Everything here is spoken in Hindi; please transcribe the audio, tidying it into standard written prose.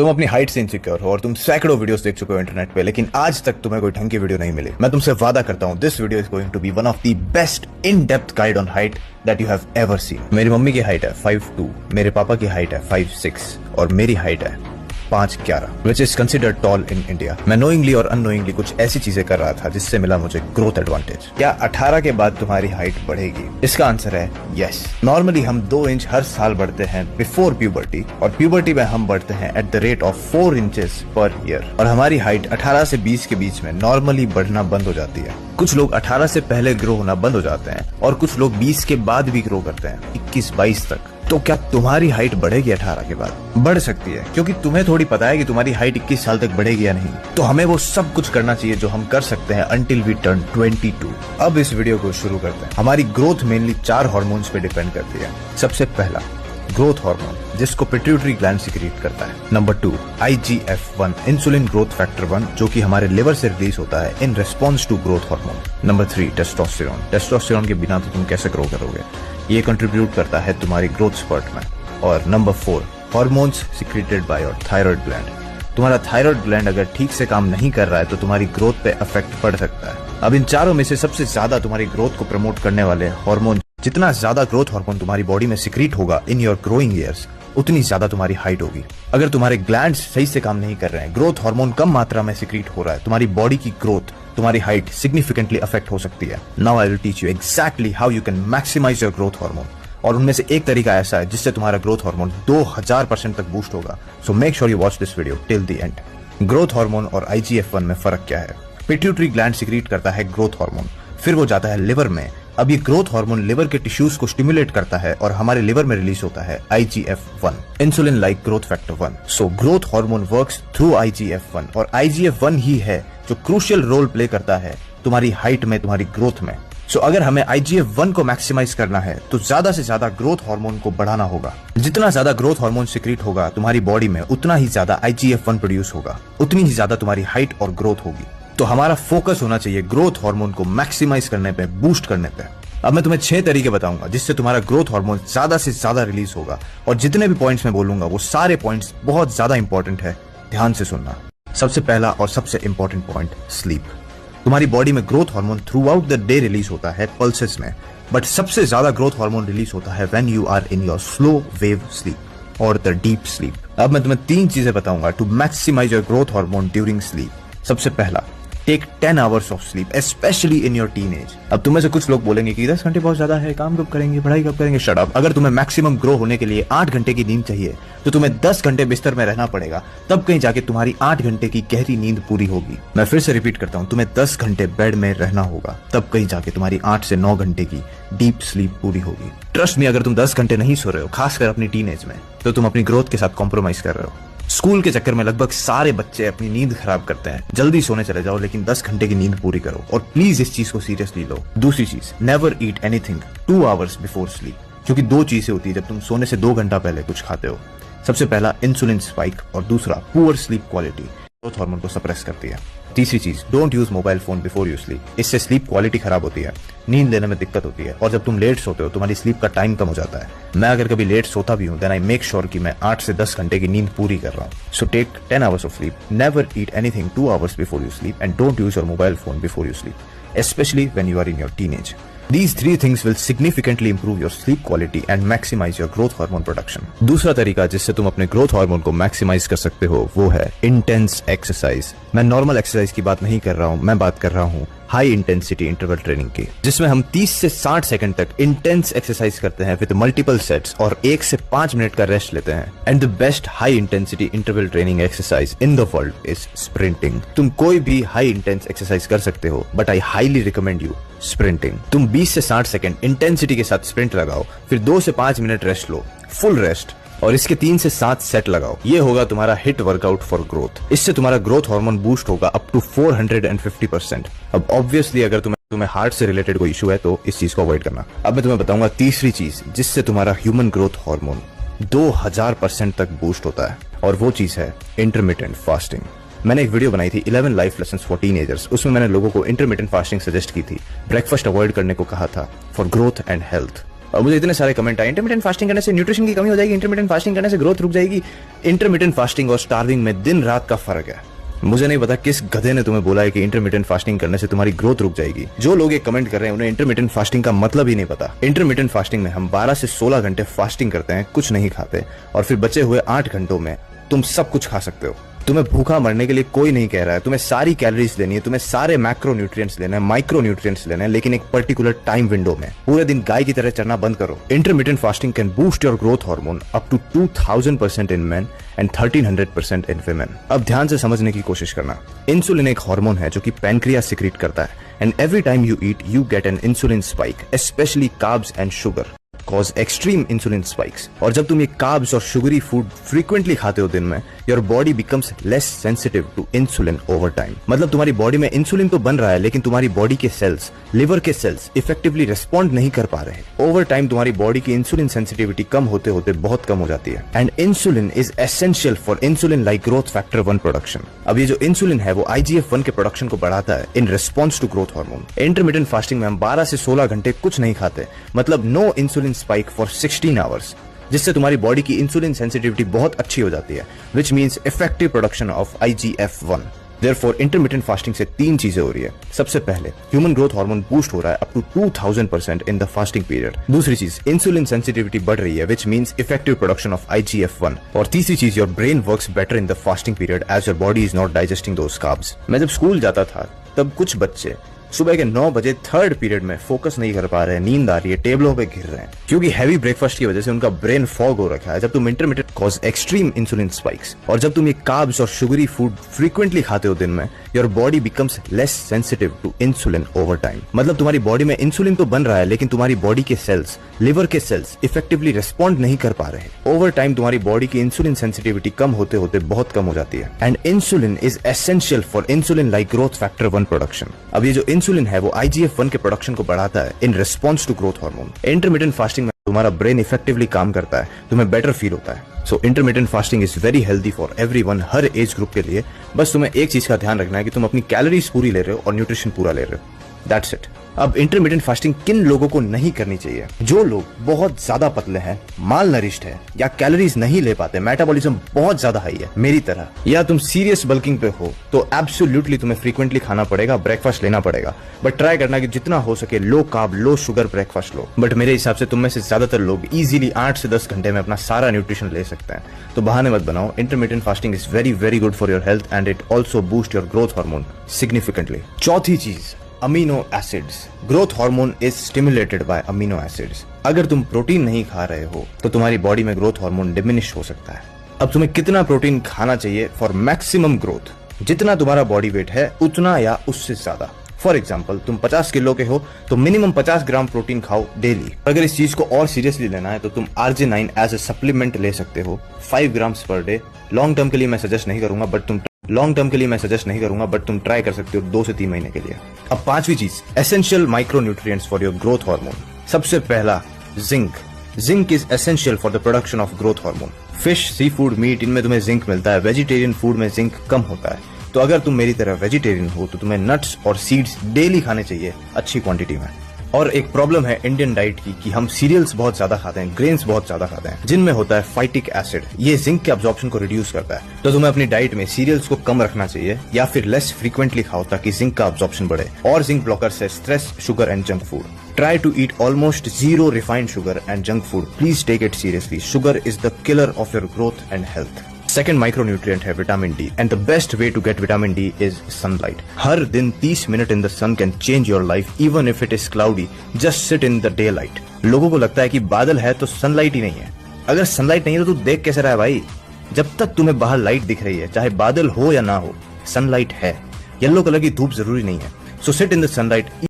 तुम अपनी हाइट से इनसिक्योर हो और तुम सैकड़ों वीडियोस देख चुके हो इंटरनेट पे, लेकिन आज तक तुम्हें कोई ढंग की वीडियो नहीं मिली। मैं तुमसे वादा करता हूं, this video is going to be one of the best in depth guide on height that you have ever seen. मेरी मम्मी की हाइट है 5'2", मेरे पापा की हाइट है 5'6" और मेरी हाइट है 5'11", which is considered tall in India. मैं नोइंगली और अननोइंगली कुछ ऐसी चीजें कर रहा था जिससे मिला मुझे ग्रोथ एडवांटेज। क्या 18 के बाद तुम्हारी हाइट बढ़ेगी? इसका आंसर है यस। नॉर्मली हम 2 इंच हर साल बढ़ते हैं बिफोर प्यूबर्टी, और प्यूबर्टी में हम बढ़ते हैं at the rate of 4 inches per year. और हमारी हाइट 18 से 20 के बीच में नॉर्मली बढ़ना बंद हो जाती है। कुछ लोग 18 से पहले ग्रो होना बंद हो जाते हैं और कुछ लोग 20 के बाद भी ग्रो करते हैं, 21-22 तक। तो क्या तुम्हारी हाइट बढ़ेगी 18 के बाद? बढ़ सकती है, क्योंकि तुम्हें थोड़ी पता है कि तुम्हारी हाइट 21 साल तक बढ़ेगी या नहीं। तो हमें वो सब कुछ करना चाहिए जो हम कर सकते हैं until we turn 22। अब इस वीडियो को शुरू करते हैं। हमारी ग्रोथ मेनली 4 हार्मोन्स पे डिपेंड करती है। सबसे पहला ग्रोथ हार्मोन, जिसको पिट्यूटरी ग्लैंड सिक्रीट करता है। Number 2 IGF-1 insulin growth factor 1, जो कि हमारे लिवर से रिलीज होता है in response to growth hormone. Number 3 testosterone. Testosterone के बिना तो तुम कैसे ग्रो करोगे, ये कंट्रीब्यूट करता है तुम्हारी ग्रोथ स्पर्ट में। और number 4 hormones secreted by your thyroid gland. तुम्हारा थायराइड ग्लैंड अगर ठीक से काम नहीं कर रहा है तो तुम्हारी ग्रोथ पे इफेक्ट पड़ सकता है। अब इन चारों में से सबसे ज्यादा तुम्हारी ग्रोथ को प्रमोट करने वाले हार्मोन, जितना ज्यादा ग्रोथ हार्मोन तुम्हारी बॉडी में सिक्रीट होगा इन योर ग्रोइंग ईयर्स, उतनी ज्यादा तुम्हारी हाइट होगी। अगर तुम्हारे ग्लैंड्स सही से काम नहीं कर रहे हैं, ग्रोथ हार्मोन कम मात्रा में सिक्रीट हो रहा है, तुम्हारी बॉडी की ग्रोथ, तुम्हारी हाइट सिग्निफिकेंटली अफेक्ट हो सकती है। Now I will teach you exactly how you can maximise your growth hormone. और उनमें से एक तरीका ऐसा है जिससे तुम्हारा ग्रोथ हार्मोन 2000% तक बूस्ट होगा। So make sure you watch this video till the end. Growth hormone और IGF-1 में फर्क क्या है? पिट्यूटरी ग्लैंड सिक्रीट करता है ग्रोथ हार्मोन, फिर वो जाता है लिवर में। अब ये ग्रोथ हार्मोन लिवर के टिश्यूज को स्टिमुलेट करता है और हमारे लिवर में रिलीज होता है IGF-1, insulin like growth factor 1। So growth hormone works through IGF-1, और IGF-1 ही है जो क्रूशियल रोल प्ले करता है तुम्हारी हाइट में, तुम्हारी ग्रोथ में। सो अगर हमें IGF-1 को मैक्सिमाइज करना है तो ज्यादा से ज्यादा ग्रोथ हार्मोन को बढ़ाना होगा। जितना ज्यादा ग्रोथ हार्मोन सिक्रीट होगा तुम्हारी बॉडी में, उतना ही ज्यादा IGF-1 प्रोड्यूस होगा, उतनी ही ज्यादा तुम्हारी हाइट और ग्रोथ होगी। तो हमारा फोकस होना चाहिए ग्रोथ हार्मोन को मैक्सिमाइज करने पे, बूस्ट करने पे। अब मैं तुम्हें 6 तरीके बताऊंगा जिससे तुम्हारा ग्रोथ हार्मोन ज्यादा से ज्यादा रिलीज होगा, और जितने भी पॉइंट्स मैं बोलूंगा वो सारे पॉइंट्स बहुत ज्यादा इंपॉर्टेंट है, ध्यान से सुनना। सबसे पहला और सबसे इंपॉर्टेंट पॉइंट, स्लीप। तुम्हारी बॉडी में growth hormone through out the day release होता है पल्सेस में, बट सबसे ज्यादा ग्रोथ हार्मोन रिलीज होता है when you are in your slow wave sleep और द डीप स्लीप। अब मैं तुम्हें 3 चीजें बताऊंगा to maximise your growth hormone during sleep. सबसे पहला, take 10 hours of sleep, especially in your teenage. अब तुम्हें से कुछ लोग बोलेंगे कि 10 घंटे बहुत ज्यादा है, काम कब करेंगे, पढ़ाई कब करेंगे। Shut up. अगर तुम्हें मैक्सिमम ग्रो होने के लिए 8 घंटे की नींद चाहिए तो तुम्हें 10 घंटे बिस्तर में रहना पड़ेगा, तब कहीं जाके तुम्हारी 8 घंटे की गहरी नींद पूरी होगी। मैं फिर से रिपीट करता हूँ, तुम्हें 10 घंटे बेड में रहना होगा, तब कहीं जाके तुम्हारी 8 से 9 घंटे की डीप स्लीप पूरी होगी। ट्रस्ट मी, अगर तुम 10 घंटे नहीं सो रहे हो, खासकर अपनी टीनेज में, तो तुम अपनी ग्रोथ के साथ कॉम्प्रोमाइज कर रहे हो। स्कूल के चक्कर में लगभग सारे बच्चे अपनी नींद खराब करते हैं। जल्दी सोने चले जाओ, लेकिन 10 घंटे की नींद पूरी करो, और प्लीज इस चीज को सीरियसली लो। दूसरी चीज, never eat anything 2 hours before sleep, क्योंकि 2 चीजें होती है जब तुम सोने से 2 घंटा पहले कुछ खाते हो। सबसे पहला इंसुलिन स्पाइक, और दूसरा poor sleep quality, growth hormone को सप्रेस करती है। तीसरी चीज, don't use mobile phone before you sleep. इससे स्लीप क्वालिटी खराब होती है, नींद लेने में दिक्कत होती है, और जब तुम लेट सोते हो तुम्हारी स्लीप का टाइम कम हो जाता है। मैं अगर कभी लेट सोता भी हूँ, देन आई मेक श्योर कि मैं 8 से 10 घंटे की नींद पूरी कर रहा हूँ। So take 10 hours of sleep, never eat anything 2 hours before you sleep, and don't use your mobile phone before you sleep, especially when you are in your teenage. These 3 things will significantly improve your sleep quality and maximize your growth hormone production. दूसरा तरीका जिससे तुम अपने ग्रोथ हार्मोन को मैक्सिमाइज कर सकते हो वो है इंटेंस एक्सरसाइज। मैं नॉर्मल एक्सरसाइज की बात नहीं कर रहा हूँ, मैं बात कर रहा हूँ हाई इंटेंसिटी इंटरवल ट्रेनिंग की, जिसमें हम 30 से 60 सेकंड तक इंटेंस एक्सरसाइज करते हैं विद मल्टीपल सेट्स, और 1 से 5 मिनट का रेस्ट लेते हैं। And the best high intensity interval training exercise in the world is sprinting. तुम कोई भी हाई इंटेंस एक्सरसाइज कर सकते हो, but I highly recommend you sprinting. तुम 20 से 60 सेकंड इंटेंसिटी के साथ स्प्रिंट लगाओ, फिर 2 से 5 मिनट रेस्ट लो, फुल रेस्ट, और इसके 3 से 7 सेट लगाओ। ये होगा तुम्हारा हिट वर्कआउट फॉर ग्रोथ। इससे तुम्हारा ग्रोथ हार्मोन बूस्ट होगा अप टू 450%। अब ऑब्वियसली अगर तुम्हें हार्ट से रिलेटेड कोई इशू है तो इस चीज को अवॉइड करना। अब मैं तुम्हें बताऊंगा तीसरी चीज जिससे तुम्हारा ह्यूमन ग्रोथ हार्मोन 2000% तक बूस्ट होता है, और वो चीज है इंटरमिटेंट फास्टिंग। मैंने एक वीडियो बनाई थी 11 लाइफ लेसन्स फॉर टीनेजर्स। उसमें मैंने लोगों को इंटरमिटेंट फास्टिंग सजेस्ट की थी, ब्रेकफास्ट अवॉइड करने को कहा था फॉर ग्रोथ एंड हेल्थ। और मुझे इतने सारे कमेंट आए, इंटरमिटेंट फास्टिंग करने से न्यूट्रिशन की कमी हो जाएगी, इंटरमिटेंट फास्टिंग करने से ग्रोथ रुक जाएगी। इंटरमिटेंट फास्टिंग और स्टार्विंग में दिन रात का फर्क है। मुझे नहीं पता किस गधे ने तुम्हें बोला है कि इंटरमिटेंट फास्टिंग करने से तुम्हारी ग्रोथ रुक जाएगी। जो लोग ये कमेंट कर रहे हैं उन्हें इंटरमिटेंट फास्टिंग का मतलब ही नहीं पता। इंटरमिटेंट फास्टिंग में हम 12 से 16 घंटे फास्टिंग करते हैं, कुछ नहीं खाते, और फिर बचे हुए 8 घंटों में तुम सब कुछ खा सकते हो। तुम्हें भूखा मरने के लिए कोई नहीं कह रहा है, तुम्हें सारी कैलोरीज लेनी है, तुम्हें सारे मैक्रो न्यूट्रिएंट्स लेने हैं, माइक्रो न्यूट्रिएंट्स लेने हैं, लेकिन एक पर्टिकुलर टाइम विंडो में। पूरे दिन गाय की तरह चरना बंद करो। Intermittent fasting can boost your growth hormone up to 2000% in men and 1300% in women. अब ध्यान से समझने की कोशिश करना। इंसुलिन एक हार्मोन है जो कि पैनक्रियास सिक्रीट करता है, and every time you eat you get an insulin spike, specially carbs and sugar cause extreme insulin spikes। और जब तुम ये कार्ब्स और शुगरी फूड फ्रीक्वेंटली खाते हो दिन में, your body becomes less sensitive to insulin over time. मतलब तुम्हारी बॉडी में इंसुलिन तो बन रहा है, लेकिन तुम्हारी बॉडी के सेल्स, लिवर के सेल्स इफेक्टिवली रिस्पॉन्ड नहीं कर पा रहे। ओवर टाइम तुम्हारी बॉडी की इंसुलिन सेंसिटिविटी कम होते होते बहुत कम हो जाती है। And insulin is essential for insulin like growth factor 1 production. अब ये जो इंसुलिन है वो IGF-1 के प्रोडक्शन को बढ़ाता है in response to growth hormone. Intermittent fasting में हम 12 से 16 घंटे कुछ नहीं खाते, मतलब no insulin spike for 16 hours, जिससे तुम्हारी बॉडी की इंसुलिन सेंसिटिविटी बहुत अच्छी हो जाती है, which means effective production of IGF-1। Therefore intermittent fasting से 3 चीजें हो रही है। सबसे पहले ह्यूमन ग्रोथ हार्मोन बूस्ट हो रहा है up to 2000% in the fasting period. दूसरी चीज, इंसुलिन सेंसिटिविटी बढ़ रही है, which means effective production of IGF-1। और तीसरी चीज, your brain works better in the fasting period as your body is not digesting those carbs. मैं जब स्कूल जाता था तब कुछ बच्चे सुबह के 9 बजे 3rd पीरियड में फोकस नहीं कर पा रहे हैं, नींद आ रही है, टेबलों पे गिर रहे हैं, क्योंकि हैवी ब्रेकफास्ट की वजह से उनका ब्रेन फॉग हो रखा है। जब तुम intermittent cause extreme insulin spikes, और जब तुम ये कार्ब्स और शुगरी फूड फ्रीक्वेंटली खाते हो दिन में, your body becomes less sensitive to insulin over time. मतलब तुम्हारी बॉडी में इंसुलिन तो बन रहा है, लेकिन तुम्हारी बॉडी के सेल्स, लिवर के सेल्स इफेक्टिवली रिस्पॉन्ड नहीं कर पा रहे। ओवर टाइम तुम्हारी बॉडी की इंसुलिन सेंसिटिविटी कम होते होते बहुत कम हो जाती है। And insulin is essential for insulin like growth factor 1 production. अब ये जो इंसुलिन है वो IGF-1 के प्रोडक्शन को बढ़ाता है in response to growth hormone. Intermittent fasting में तुम्हारा ब्रेन इफेक्टिवली काम करता है, तुम्हें बेटर फील होता है। So intermittent fasting is very healthy for everyone, हर एज ग्रुप के लिए। बस तुम्हें एक चीज का ध्यान रखना है कि तुम अपनी कैलोरीज पूरी ले रहे हो और न्यूट्रिशन पूरा ले रहे हो। That's it. अब इंटरमिटेंट फास्टिंग किन लोगों को नहीं करनी चाहिए? जो लोग बहुत ज्यादा पतले हैं, माल नरिश्ड है, या कैलोरीज नहीं ले पाते, मेटाबॉलिज्म बहुत ज्यादा हाई है मेरी तरह, या तुम सीरियस बल्किंग पे हो, तो एब्सोल्युटली तुम्हें फ्रीक्वेंटली खाना पड़ेगा, ब्रेकफास्ट लेना पड़ेगा। बट ट्राई करना कि जितना हो सके low carb, low sugar breakfast low. But मेरे हिसाब से तुम में से ज्यादातर लोग इजीली 8 से 10 घंटे में अपना सारा न्यूट्रिशन ले सकते हैं, तो बहाने मत बनाओ। Intermittent fasting is very very good for your health and it also boost your growth hormone significantly. चौथी चीज, amino acids. Growth hormone is stimulated by amino acids. अगर तुम प्रोटीन नहीं खा रहे हो तो तुम्हारी बॉडी में ग्रोथ हार्मोन डिमिनिश हो सकता है। अब तुम्हें कितना प्रोटीन खाना चाहिए फॉर मैक्सिमम ग्रोथ? जितना तुम्हारा बॉडी वेट है उतना या उससे ज्यादा। फॉर एग्जाम्पल, तुम 50 किलो के हो तो मिनिमम 50 ग्राम प्रोटीन खाओ डेली। अगर इस चीज को और सीरियसली लेना है तो तुम RG9 एज ए सप्लीमेंट ले सकते हो, 5 grams per day. Long term के लिए मैं सजेस्ट नहीं करूंगा, बट तुम ट्राई कर सकते हो 2 से 3 महीने के लिए। अब 5वीं चीज, essential micro nutrients for your growth hormone. सबसे पहला, zinc. Zinc is essential for the production of growth hormone. Fish, sea food, meat, इनमें तुम्हें जिंक मिलता है। वेजिटेरियन फूड में जिंक कम होता है। तो अगर तुम मेरी तरह वेजिटेरियन हो तो तुम्हें नट्स और सीड्स डेली खाने चाहिए अच्छी क्वांटिटी में। और एक प्रॉब्लम है इंडियन डाइट की कि हम सीरियल्स बहुत ज्यादा खाते हैं, ग्रेन्स बहुत ज्यादा खाते हैं, जिनमें होता है फाइटिक एसिड। ये जिंक के अब्जॉर्प्शन को रिड्यूस करता है। तो तुम्हें अपनी डाइट में सीरियल्स को कम रखना चाहिए या फिर लेस फ्रीक्वेंटली खाओ ताकि जिंक का अब्जॉर्प्शन बढ़े। और जिंक ब्लॉकर से stress, sugar and junk food. Try to eat almost zero refined sugar and junk food. Please take it seriously. Sugar is the killer of your growth and health. Second micronutrient है vitamin D, and the best way to get vitamin D is sunlight. हर दिन 30 minute in the sun can change your life, even if it is cloudy. Just sit in the daylight. लोगों को लगता है कि बादल है तो सनलाइट ही नहीं है। अगर सनलाइट नहीं है तो तू देख कैसे रहा है भाई? जब तक तुम्हें बाहर लाइट दिख रही है, चाहे बादल हो या ना हो, सनलाइट है। येलो कलर की धूप जरूरी नहीं है। So sit in the sunlight.